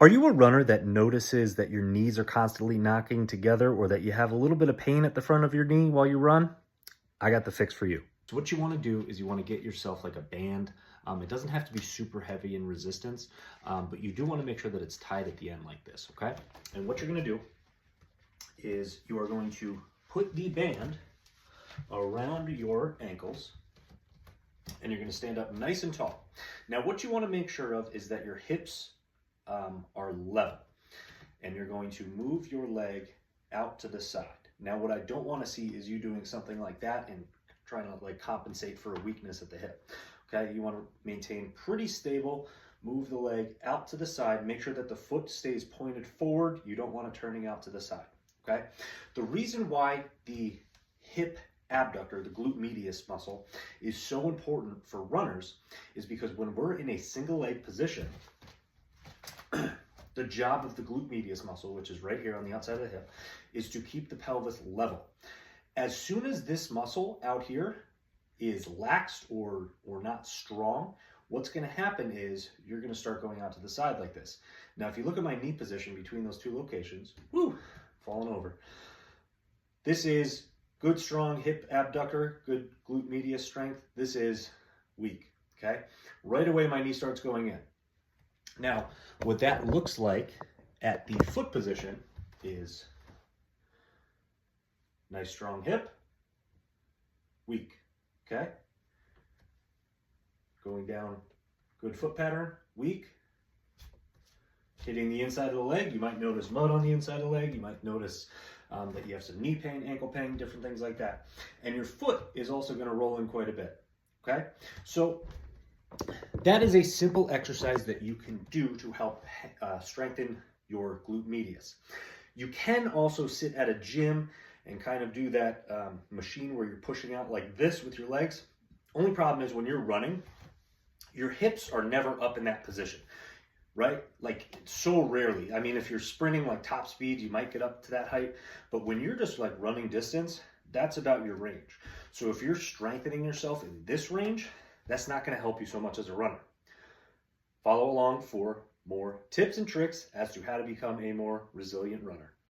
Are you a runner that notices that your knees are constantly knocking together or that you have a little bit of pain at the front of your knee while you run? I got the fix for you. So what you want to do is you want to get yourself like a band. It doesn't have to be super heavy in resistance, but you do want to make sure that it's tied at the end like this, okay? And what you're going to do is you are going to put the band around your ankles and you're going to stand up nice and tall. Now what you want to make sure of is that your hips are level, and you're going to move your leg out to the side. Now what I don't want to see is you doing something like that and trying to like compensate for a weakness at the hip. Okay, you want to maintain pretty stable, move the leg out to the side, make sure that the foot stays pointed forward. You don't want it turning out to the side. Okay, the reason why the hip abductor, the glute medius muscle, is so important for runners is because when we're in a single leg position, the job of the glute medius muscle, which is right here on the outside of the hip, is to keep the pelvis level. As soon as this muscle out here is laxed or not strong, what's going to happen is you're going to start going out to the side like this. Now, if you look at my knee position between those two locations, falling over. This is good, strong hip abductor, good glute medius strength. This is weak, okay? Right away, my knee starts going in. Now, what that looks like at the foot position is nice strong hip, weak, okay? Going down, good foot pattern, weak. Hitting the inside of the leg, you might notice mud on the inside of the leg. You might notice that you have some knee pain, ankle pain, different things like that. And your foot is also gonna roll in quite a bit, okay? So that is a simple exercise that you can do to help strengthen your glute medius. You can also sit at a gym and kind of do that machine where you're pushing out like this with your legs. Only problem is when you're running, your hips are never up in that position, right? Like so rarely. I mean, if you're sprinting like top speed, you might get up to that height, but when you're just like running distance, that's about your range. So if you're strengthening yourself in this range, that's not going to help you so much as a runner. Follow along for more tips and tricks as to how to become a more resilient runner.